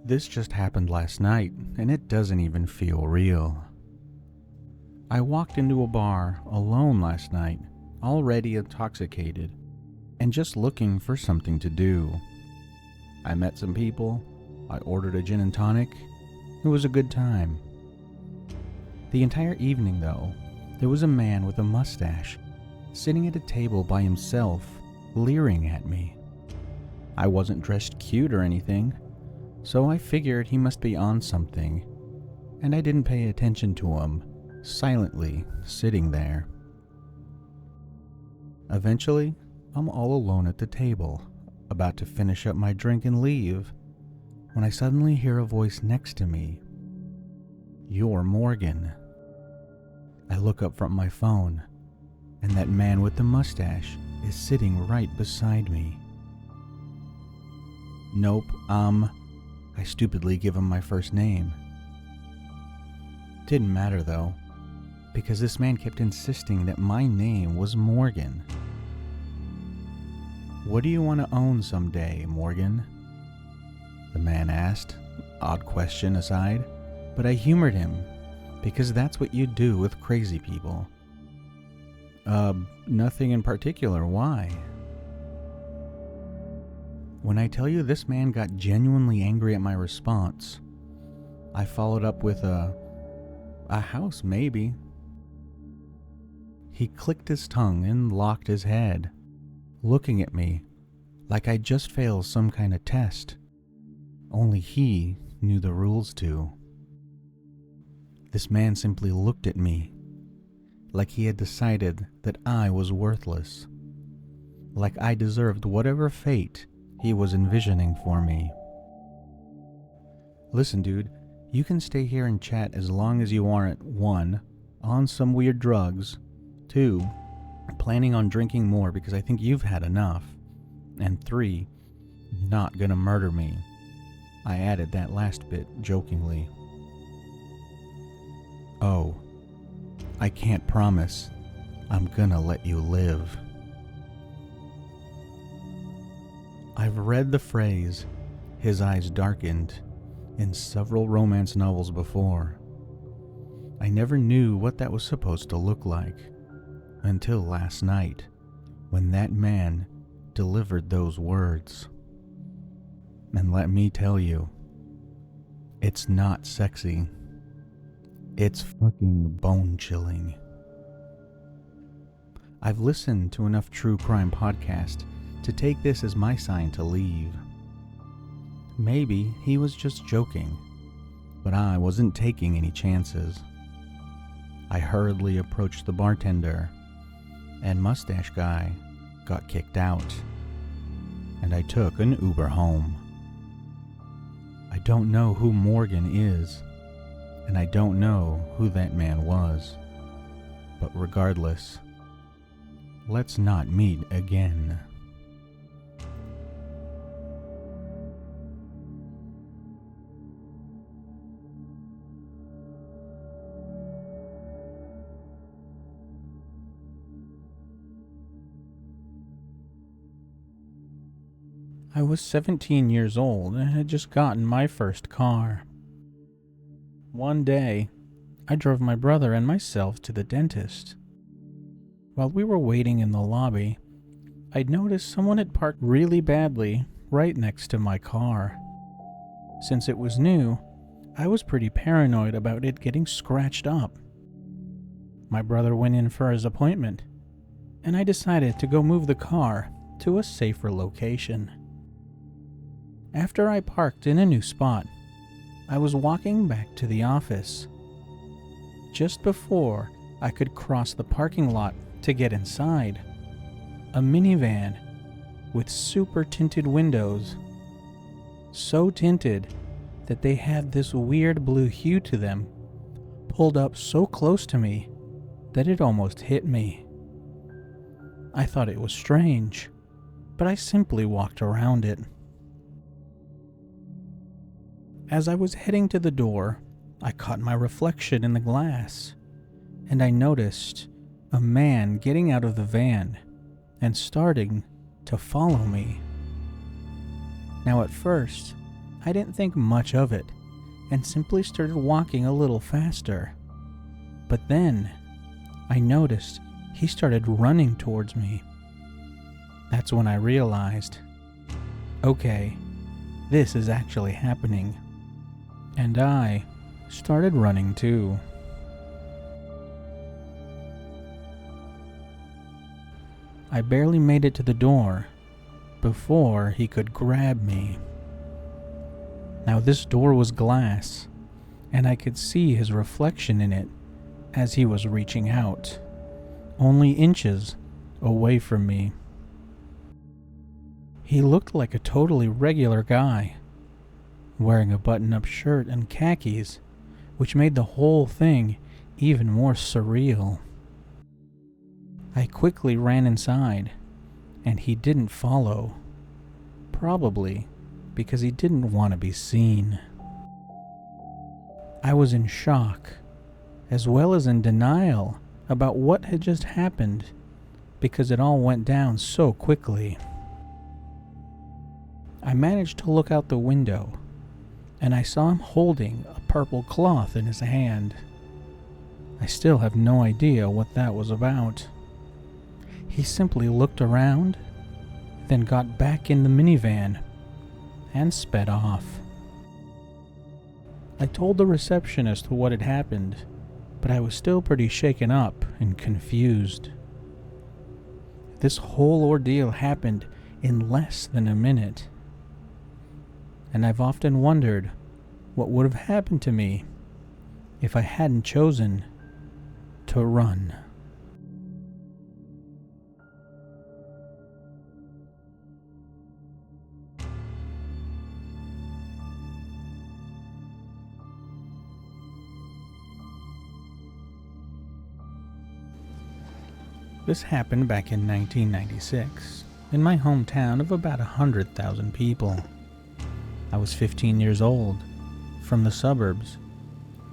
This just happened last night, and it doesn't even feel real. I walked into a bar alone last night, already intoxicated, and just looking for something to do. I met some people, I ordered a gin and tonic. It was a good time. The entire evening, though, there was a man with a mustache sitting at a table by himself, leering at me. I wasn't dressed cute or anything, so I figured he must be on something, and I didn't pay attention to him, silently sitting there. Eventually, I'm all alone at the table, about to finish up my drink and leave, when I suddenly hear a voice next to me. "You're Morgan." I look up from my phone, and that man with the mustache is sitting right beside me. "Nope, I stupidly give him my first name. Didn't matter though, because this man kept insisting that my name was Morgan. "What do you want to own someday, Morgan?" the man asked, odd question aside, but I humored him, because that's what you do with crazy people. Nothing in particular, why?" When I tell you this man got genuinely angry at my response, I followed up with a house maybe. He clicked his tongue and locked his head, looking at me like I just failed some kind of test. Only he knew the rules too. This man simply looked at me like he had decided that I was worthless, like I deserved whatever fate he was envisioning for me. "Listen, dude, you can stay here and chat as long as you aren't 1. On some weird drugs, 2. Planning on drinking more because I think you've had enough, and 3. Not gonna murder me." I added that last bit jokingly. "Oh, I can't promise I'm gonna let you live." I've read the phrase, "his eyes darkened," in several romance novels before. I never knew what that was supposed to look like until last night, when that man delivered those words. And let me tell you, it's not sexy. It's fucking bone-chilling. I've listened to enough true crime podcasts to take this as my sign to leave. Maybe he was just joking, but I wasn't taking any chances. I hurriedly approached the bartender, and mustache guy got kicked out, and I took an Uber home. I don't know who Morgan is, and I don't know who that man was, but regardless, let's not meet again. I was 17 years old and had just gotten my first car. One day, I drove my brother and myself to the dentist. While we were waiting in the lobby, I'd noticed someone had parked really badly right next to my car. Since it was new, I was pretty paranoid about it getting scratched up. My brother went in for his appointment, and I decided to go move the car to a safer location. After I parked in a new spot, I was walking back to the office. Just before I could cross the parking lot to get inside, a minivan with super tinted windows, so tinted that they had this weird blue hue to them, pulled up so close to me that it almost hit me. I thought it was strange, but I simply walked around it. As I was heading to the door, I caught my reflection in the glass, and I noticed a man getting out of the van and starting to follow me. Now at first, I didn't think much of it and simply started walking a little faster. But then I noticed he started running towards me. That's when I realized, okay, this is actually happening. And I started running too. I barely made it to the door before he could grab me. Now this door was glass, and I could see his reflection in it as he was reaching out, only inches away from me. He looked like a totally regular guy, wearing a button-up shirt and khakis, which made the whole thing even more surreal. I quickly ran inside, and he didn't follow, probably because he didn't want to be seen. I was in shock, as well as in denial about what had just happened, because it all went down so quickly. I managed to look out the window, and I saw him holding a purple cloth in his hand. I still have no idea what that was about. He simply looked around, then got back in the minivan and sped off. I told the receptionist what had happened, but I was still pretty shaken up and confused. This whole ordeal happened in less than a minute, and I've often wondered what would have happened to me if I hadn't chosen to run. This happened back in 1996, in my hometown of about 100,000 people. I was 15 years old, from the suburbs,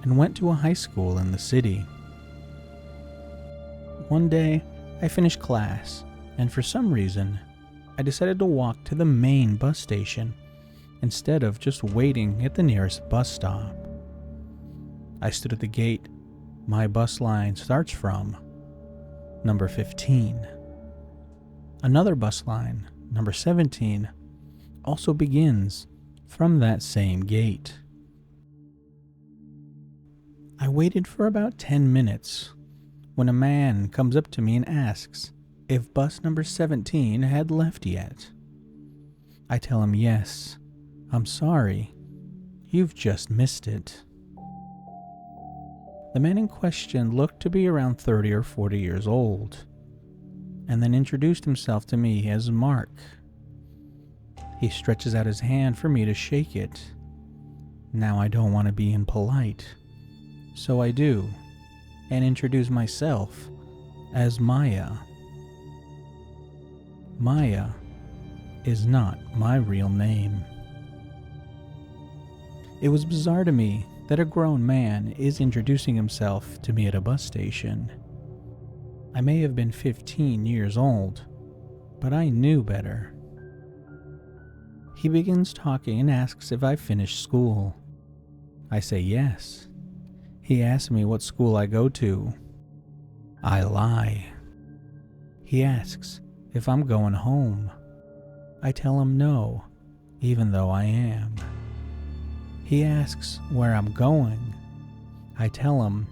and went to a high school in the city. One day, I finished class, and for some reason, I decided to walk to the main bus station instead of just waiting at the nearest bus stop. I stood at the gate my bus line starts from, number 15. Another bus line, number 17, also begins from that same gate. I waited for about 10 minutes when a man comes up to me and asks if bus number 17 had left yet. I tell him yes, I'm sorry, you've just missed it. The man in question looked to be around 30 or 40 years old, and then introduced himself to me as Mark. He stretches out his hand for me to shake it. Now I don't want to be impolite, so I do, and introduce myself as Maya. Maya is not my real name. It was bizarre to me that a grown man is introducing himself to me at a bus station. I may have been 15 years old, but I knew better. He begins talking and asks if I finished school. I say yes. He asks me what school I go to. I lie. He asks if I'm going home. I tell him no, even though I am. He asks where I'm going. I tell him,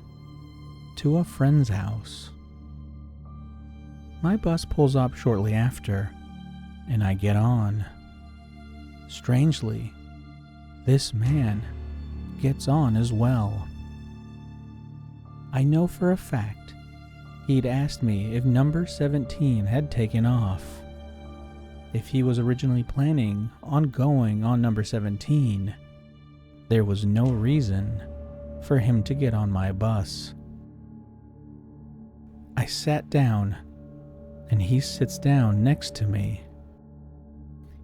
to a friend's house. My bus pulls up shortly after, and I get on. Strangely, this man gets on as well. I know for a fact he'd asked me if number 17 had taken off. If he was originally planning on going on number 17, there was no reason for him to get on my bus. I sat down, and he sits down next to me.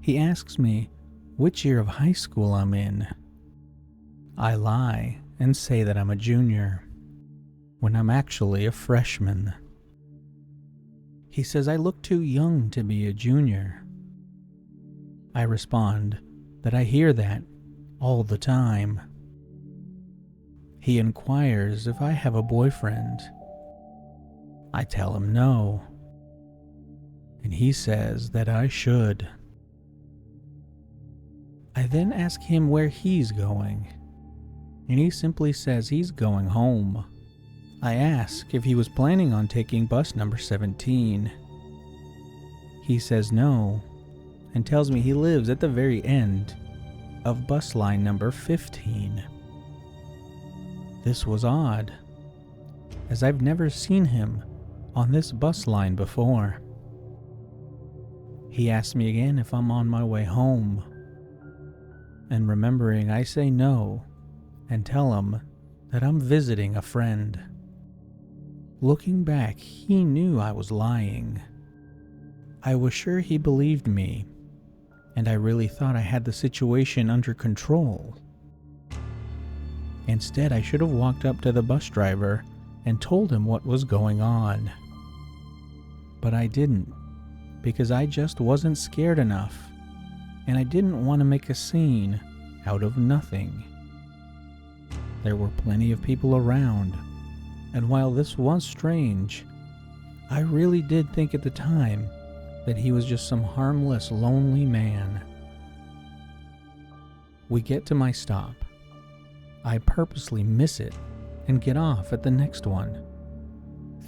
He asks me which year of high school I'm in. I lie and say that I'm a junior, when I'm actually a freshman. He says I look too young to be a junior. I respond that I hear that all the time. He inquires if I have a boyfriend. I tell him no, and he says that I should. I then ask him where he's going, and he simply says he's going home. I ask if he was planning on taking bus number 17. He says no, and tells me he lives at the very end of bus line number 15. This was odd, as I've never seen him on this bus line before. He asks me again if I'm on my way home, and remembering, I say no and tell him that I'm visiting a friend. Looking back, he knew I was lying. I was sure he believed me, and I really thought I had the situation under control. Instead, I should have walked up to the bus driver and told him what was going on. But I didn't, because I just wasn't scared enough, and I didn't want to make a scene out of nothing. There were plenty of people around, and while this was strange, I really did think at the time that he was just some harmless, lonely man. We get to my stop. I purposely miss it and get off at the next one,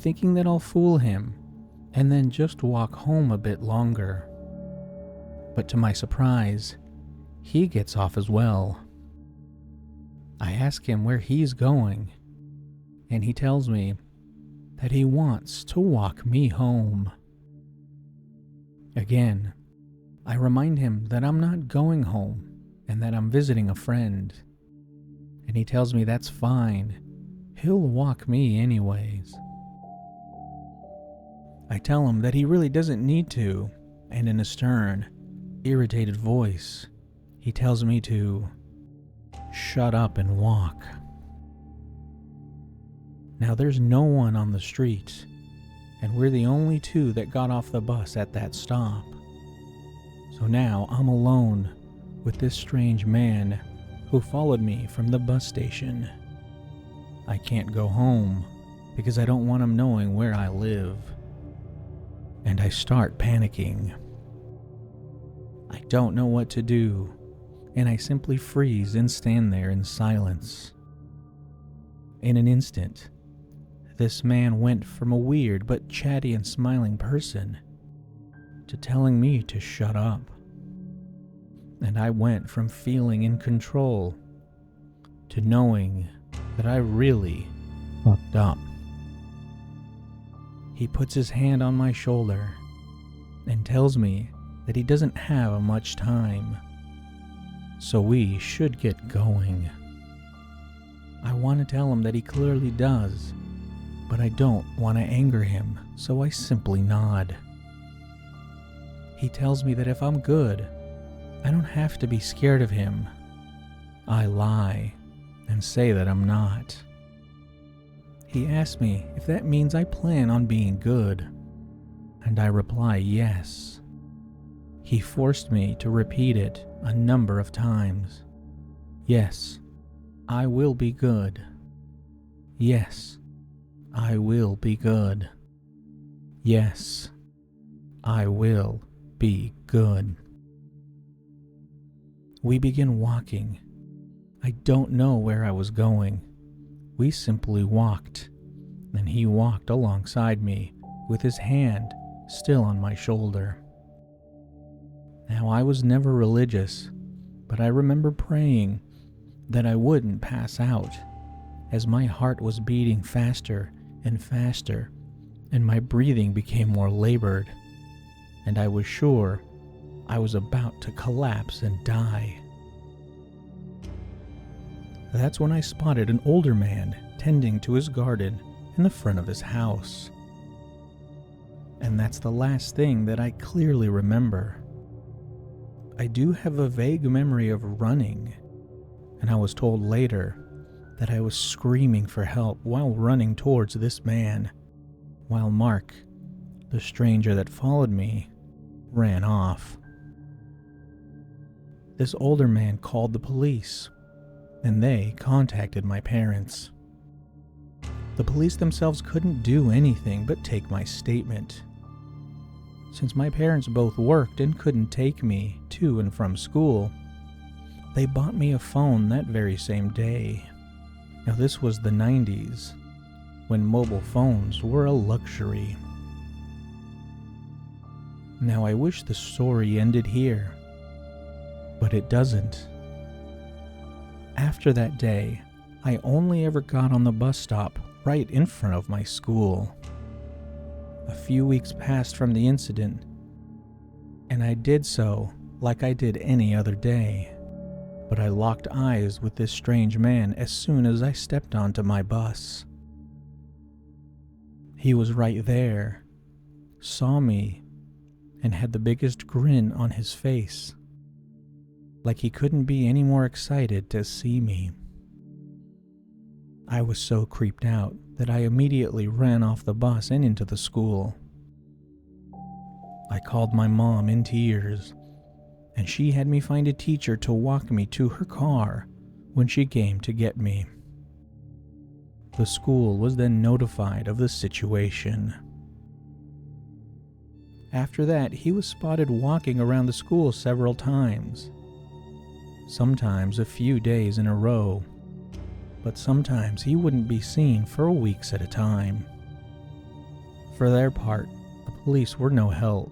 thinking that I'll fool him and then just walk home a bit longer. But to my surprise, he gets off as well. I ask him where he's going, and he tells me that he wants to walk me home. Again, I remind him that I'm not going home and that I'm visiting a friend, and he tells me that's fine, he'll walk me anyways. I tell him that he really doesn't need to, and in a stern, irritated voice, he tells me to shut up and walk. Now there's no one on the street, and we're the only two that got off the bus at that stop. So now I'm alone with this strange man who followed me from the bus station. I can't go home because I don't want him knowing where I live. And I start panicking. I don't know what to do, and I simply freeze and stand there in silence. In an instant, this man went from a weird but chatty and smiling person to telling me to shut up. And I went from feeling in control to knowing that I really fucked up. He puts his hand on my shoulder and tells me that he doesn't have much time, so we should get going. I want to tell him that he clearly does, but I don't want to anger him, so I simply nod. He tells me that if I'm good, I don't have to be scared of him. I lie and say that I'm not. He asks me if that means I plan on being good, and I reply yes. He forced me to repeat it a number of times. Yes, I will be good. Yes, I will be good. Yes, I will be good. We begin walking. I don't know where I was going. We simply walked, and he walked alongside me with his hand still on my shoulder. Now, I was never religious, but I remember praying that I wouldn't pass out, as my heart was beating faster and faster, and my breathing became more labored, and I was sure I was about to collapse and die. That's when I spotted an older man tending to his garden in the front of his house. And that's the last thing that I clearly remember. I do have a vague memory of running, and I was told later that I was screaming for help while running towards this man, while Mark, the stranger that followed me, ran off. This older man called the police, and they contacted my parents. The police themselves couldn't do anything but take my statement. Since my parents both worked and couldn't take me to and from school, they bought me a phone that very same day. Now this was the 90s, when mobile phones were a luxury. Now I wish the story ended here, but it doesn't. After that day, I only ever got on the bus stop right in front of my school. A few weeks passed from the incident, and I did so like I did any other day. But I locked eyes with this strange man as soon as I stepped onto my bus. He was right there, saw me, and had the biggest grin on his face, like he couldn't be any more excited to see me. I was so creeped out that I immediately ran off the bus and into the school. I called my mom in tears, and she had me find a teacher to walk me to her car when she came to get me. The school was then notified of the situation. After that, he was spotted walking around the school several times, sometimes a few days in a row, but sometimes he wouldn't be seen for weeks at a time. For their part, the police were no help.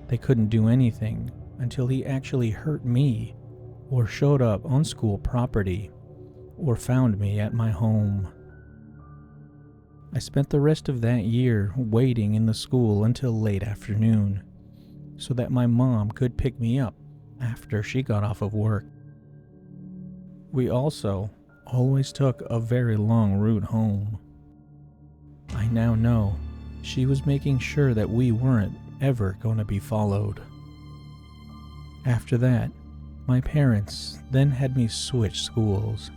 They couldn't do anything until he actually hurt me, or showed up on school property, or found me at my home. I spent the rest of that year waiting in the school until late afternoon, so that my mom could pick me up after she got off of work. We also always took a very long route home. I now know she was making sure that we weren't ever going to be followed. After that, my parents then had me switch schools.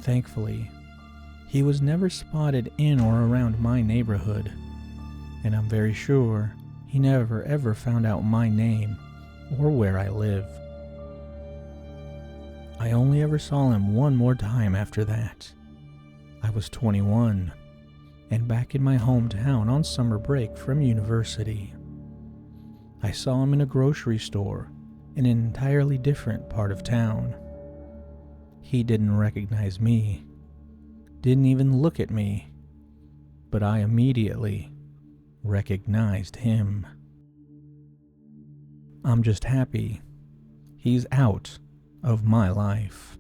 Thankfully, he was never spotted in or around my neighborhood, and I'm very sure he never ever found out my name or where I live. I only ever saw him one more time after that. I was 21 and back in my hometown on summer break from university. I saw him in a grocery store in an entirely different part of town. He didn't recognize me, didn't even look at me, but I immediately recognized him. I'm just happy he's out of my life.